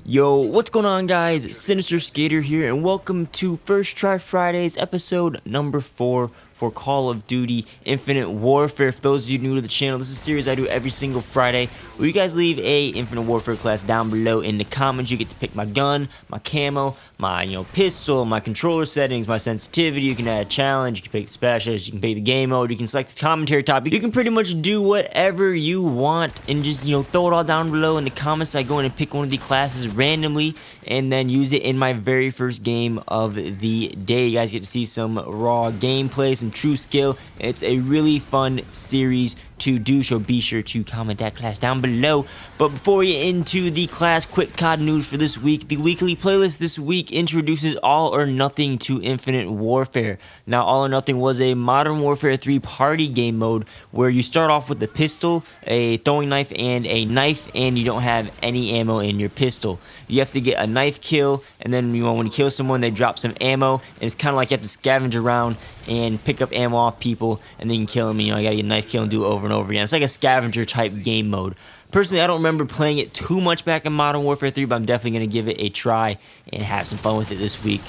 Yo, what's going on, guys? Sinister Skater here, and welcome to First Try Fridays, episode number 4 for Call of Duty Infinite Warfare. For those of you new to the channel, this is a series I do every single Friday where you guys leave a Infinite Warfare class down below in the comments. You get to pick my gun, my camo, my pistol, my controller settings, my sensitivity. You can add a challenge, you can pick the specials, you can pick the game mode, you can select the commentary topic. You can pretty much do whatever you want and just throw it all down below in the comments. I go in and pick one of the classes randomly and then use it in my very first game of the day. You guys get to see some raw gameplay, some true skill. It's a really fun series to do, so be sure to comment that class down below. But before we get into the class, quick COD news for this week. The weekly playlist this week introduces All or Nothing to Infinite Warfare. Now, All or Nothing was a Modern Warfare 3 party game mode where you start off with a pistol, a throwing knife, and a knife, and you don't have any ammo in your pistol. You have to get a knife kill, and then when you kill someone, they drop some ammo, and it's kind of like you have to scavenge around and pick up ammo off people, and then you can kill them. You gotta get a knife kill and do it over and over again. It's like a scavenger type game mode. Personally, I don't remember playing it too much back in Modern Warfare 3, but I'm definitely gonna give it a try and have some fun with it this week.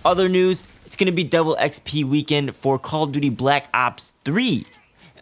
Other news, it's gonna be double XP weekend for Call of Duty Black Ops 3.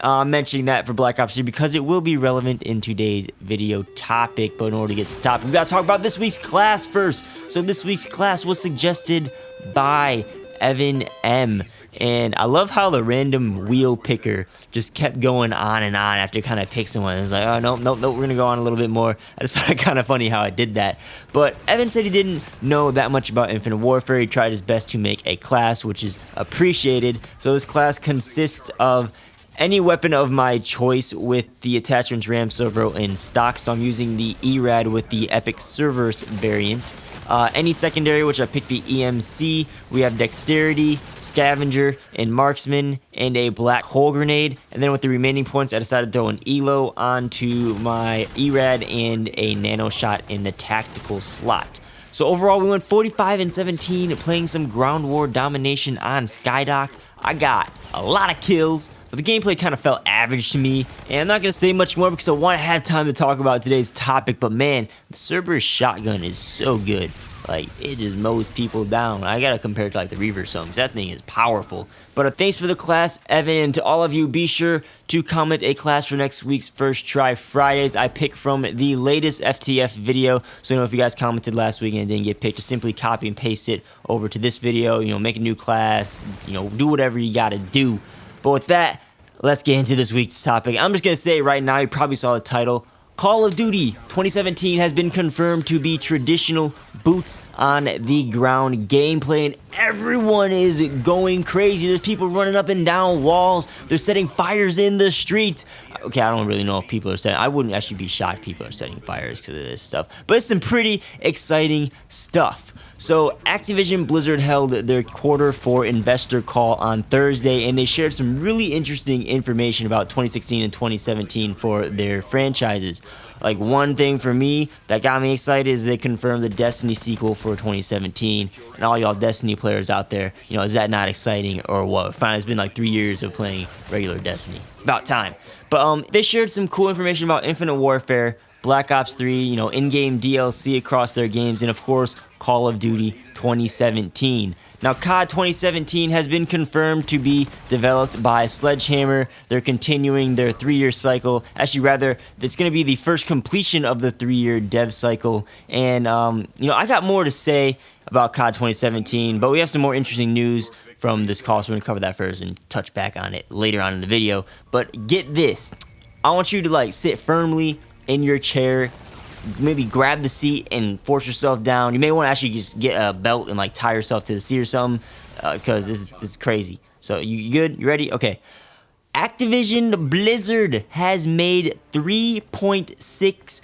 I'm mentioning that for Black Ops 3 because it will be relevant in today's video topic. But in order to get to the topic, we gotta talk about this week's class first. So this week's class was suggested by Evan M, and I love how the random wheel picker just kept going on and on after kind of pick someone. It was like, oh, no, we're gonna go on a little bit more. I just found it kind of funny how I did that. But Evan said he didn't know that much about Infinite Warfare. He tried his best to make a class, which is appreciated. So this class consists of any weapon of my choice with the attachments RAM servo in stock. So I'm using the Erad with the Erad-Cerberus variant. Any secondary, which I picked the EMC. We have Dexterity, Scavenger, and Marksman, and a Black Hole Grenade. And then with the remaining points, I decided to throw an ELO onto my Erad and a Nano Shot in the tactical slot. So overall, we went 45 and 17, playing some ground war domination on Skydock. I got a lot of kills, but the gameplay kind of felt average to me, and I'm not going to say much more because I want to have time to talk about today's topic. But man, the Cerberus shotgun is so good. Like, it just mows people down. I gotta compare it to like the Reaver or something. That thing is powerful. But thanks for the class, Evan, and to all of you, be sure to comment a class for next week's First Try Fridays. I pick from the latest FTF video, so if you guys commented last week and it didn't get picked, just simply copy and paste it over to this video. Make a new class. Do whatever you gotta do. But with that, let's get into this week's topic. I'm just gonna say right now, you probably saw the title. Call of Duty 2017 has been confirmed to be traditional boots on the ground gameplay, and everyone is going crazy. There's people running up and down walls. They're setting fires in the streets. Okay, I don't really know if people are setting. I wouldn't actually be shocked if people are setting fires because of this stuff, but it's some pretty exciting stuff. So Activision Blizzard held their Q4 investor call on Thursday, and they shared some really interesting information about 2016 and 2017 for their franchises. Like, one thing for me that got me excited is they confirmed the Destiny sequel for 2017. And all y'all Destiny players out there, is that not exciting or what? Finally, it's been like 3 years of playing regular Destiny. About time. But they shared some cool information about Infinite Warfare, Black Ops 3, in-game DLC across their games, and of course, Call of Duty 2017. Now, COD 2017 has been confirmed to be developed by Sledgehammer. They're continuing their 3-year cycle. Actually, rather, it's going to be the first completion of the 3-year dev cycle. And, I got more to say about COD 2017, but we have some more interesting news from this call, so we're going to cover that first and touch back on it later on in the video. But get this. I want you to, sit firmly in your chair, maybe grab the seat and force yourself down. You may want to actually just get a belt and tie yourself to the seat or something, because this is crazy. So you good? You ready? Okay. Activision Blizzard has made 3.6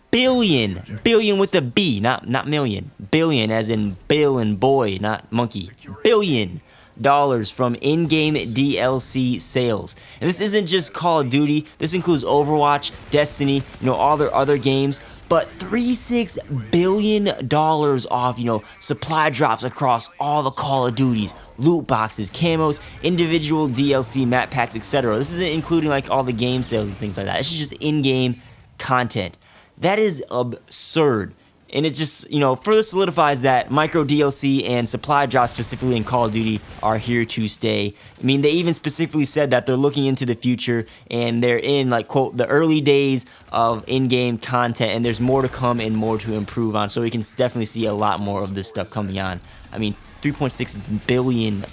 billion with a B, not million. Billion as in Bill and boy, not monkey. $billion from in-game DLC sales. And this isn't just Call of Duty. This includes Overwatch, Destiny, all their other games. But $36 billion off, supply drops across all the Call of Duties, loot boxes, camos, individual DLC map packs, etc. This isn't including all the game sales and things like that. This is just in-game content. That is absurd. And it just, further solidifies that micro DLC and supply drops specifically in Call of Duty are here to stay. I mean, they even specifically said that they're looking into the future and they're in, like, quote, the early days of in-game content, and there's more to come and more to improve on. So we can definitely see a lot more of this stuff coming on. I mean, $3.6 billion.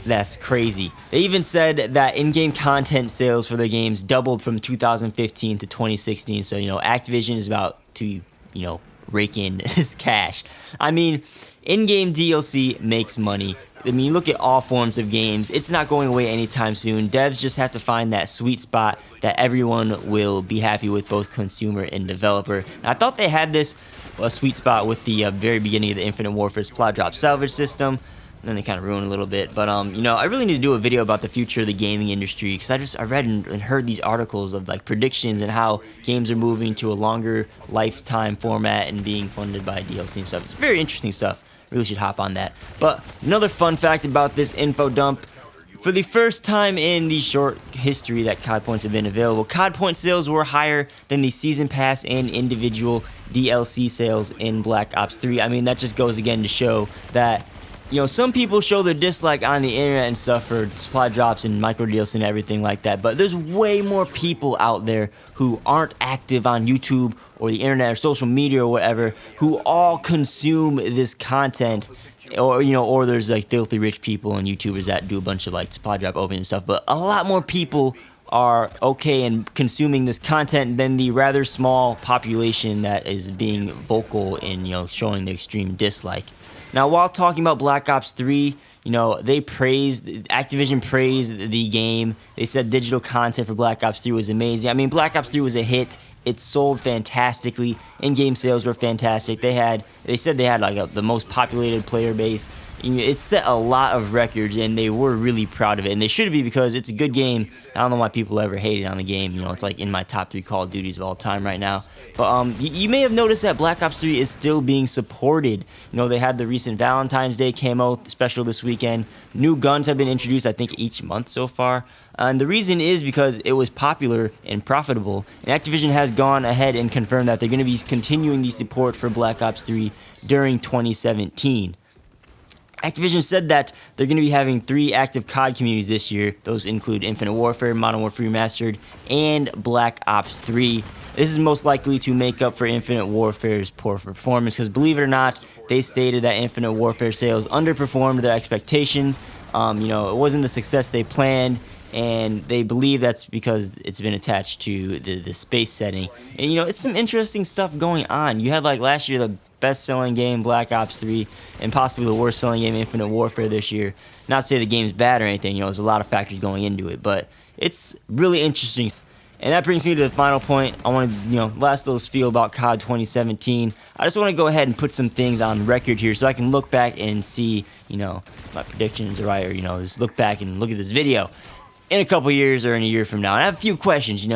That's crazy. They even said that in-game content sales for the games doubled from 2015 to 2016. So, Activision is about to, rake in this cash. I mean, in-game DLC makes money. I mean, you look at all forms of games, it's not going away anytime soon. Devs just have to find that sweet spot that everyone will be happy with, both consumer and developer. And I thought they had this sweet spot with the very beginning of the Infinite Warfare supply drop salvage system. And then they kind of ruined a little bit. But, I really need to do a video about the future of the gaming industry, because I read and heard these articles of, like, predictions and how games are moving to a longer lifetime format and being funded by DLC and stuff. It's very interesting stuff. Really should hop on that. But another fun fact about this info dump: for the first time in the short history that COD points have been available, COD point sales were higher than the season pass and individual DLC sales in Black Ops 3. I mean, that just goes again to show that, some people show their dislike on the internet and stuff for supply drops and micro deals and everything like that, but there's way more people out there who aren't active on YouTube or the internet or social media or whatever, who all consume this content. Or there's, like, filthy rich people and YouTubers that do a bunch of, like, supply drop opening and stuff, but a lot more people are okay in consuming this content than the rather small population that is being vocal in, showing the extreme dislike. Now, while talking about Black Ops 3, Activision praised the game. They said digital content for Black Ops 3 was amazing. I mean, Black Ops 3 was a hit. It sold fantastically. In-game sales were fantastic. They said they had like the most populated player base. It set a lot of records, and they were really proud of it. And they should be, because it's a good game. I don't know why people ever hated on the game. It's like in my top 3 Call of Duties of all time right now. But you may have noticed that Black Ops 3 is still being supported. They had the recent Valentine's Day camo special this weekend. New guns have been introduced, I think, each month so far. And the reason is because it was popular and profitable. And Activision has gone ahead and confirmed that they're going to be continuing the support for Black Ops 3 during 2017. Activision said that they're going to be having 3 active COD communities this year. Those include Infinite Warfare, Modern Warfare Remastered, and Black Ops 3. This is most likely to make up for Infinite Warfare's poor performance, because believe it or not, they stated that Infinite Warfare sales underperformed their expectations. It wasn't the success they planned, and they believe that's because it's been attached to the space setting. And, it's some interesting stuff going on. You had, like, last year, the best-selling game, Black Ops 3, and possibly the worst-selling game, Infinite Warfare, this year. Not to say the game's bad or anything, there's a lot of factors going into it, but it's really interesting. And that brings me to the final point. I want to, last little spiel about COD 2017. I just want to go ahead and put some things on record here so I can look back and see, my predictions are right, or, just look back and look at this video in a couple years or in a year from now. And I have a few questions,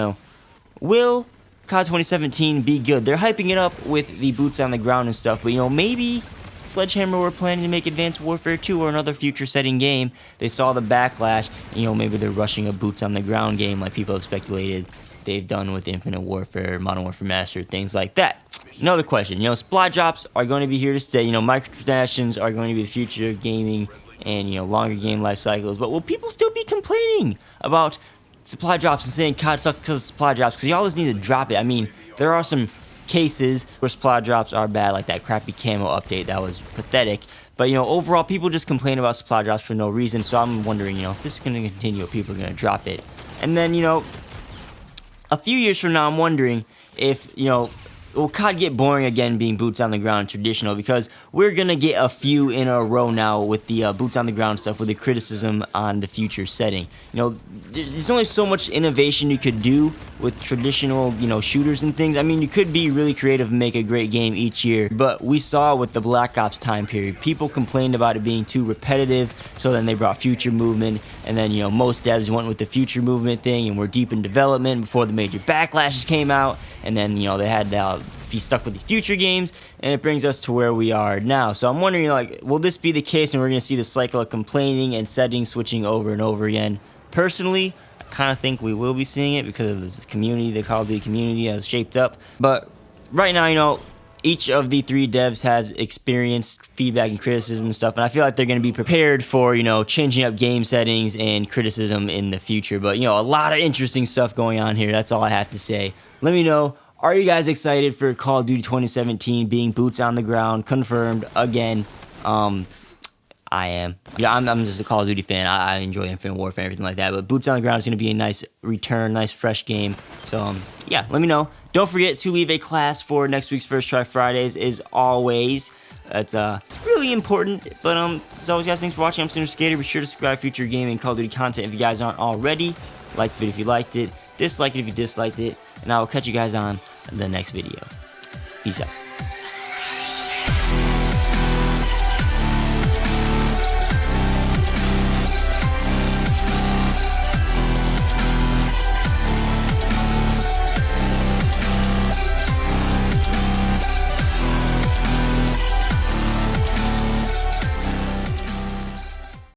Will COD 2017 be good? They're hyping it up with the boots on the ground and stuff, but maybe Sledgehammer were planning to make Advanced Warfare 2 or another future-setting game. They saw the backlash, maybe they're rushing a boots on the ground game like people have speculated they've done with Infinite Warfare, Modern Warfare Remastered, things like that. Another question, supply drops are going to be here to stay. Microtransactions are going to be the future of gaming, and longer game life cycles. But will people still be complaining about supply drops and saying COD sucks because of supply drops? Because y'all just need to drop it. I mean, there are some cases where supply drops are bad, like that crappy camo update that was pathetic. But overall, people just complain about supply drops for no reason. So I'm wondering, if this is going to continue, people are going to drop it. And then, a few years from now, I'm wondering if, will COD get boring again being boots on the ground traditional? Because we're going to get a few in a row now with the boots on the ground stuff, with the criticism on the future setting. There's only so much innovation you could do with traditional, shooters and things. I mean, you could be really creative and make a great game each year, but we saw with the Black Ops time period, people complained about it being too repetitive, so then they brought future movement, and then, most devs went with the future movement thing and were deep in development before the major backlashes came out, and then, they had to be stuck with the future games, and it brings us to where we are now. So I'm wondering, will this be the case, and we're going to see the cycle of complaining and settings switching over and over again? Personally, I kind of think we will be seeing it because of this community, the Call of Duty community has shaped up. But right now, each of the 3 devs have experienced feedback and criticism and stuff, and I feel like they're going to be prepared for, changing up game settings and criticism in the future. But, a lot of interesting stuff going on here. That's all I have to say. Let me know, are you guys excited for Call of Duty 2017 being boots on the ground, confirmed again? I am. I'm just a Call of Duty fan. I enjoy Infinite Warfare and everything like that. But Boots on the Ground is going to be a nice return, nice fresh game. So, yeah, let me know. Don't forget to leave a class for next week's First Try Fridays, as always. That's really important. But, as always, guys, thanks for watching. I'm Sinister Skater. Be sure to subscribe for future gaming and Call of Duty content if you guys aren't already. Like the video if you liked it. Dislike it if you disliked it. And I will catch you guys on the next video. Peace out.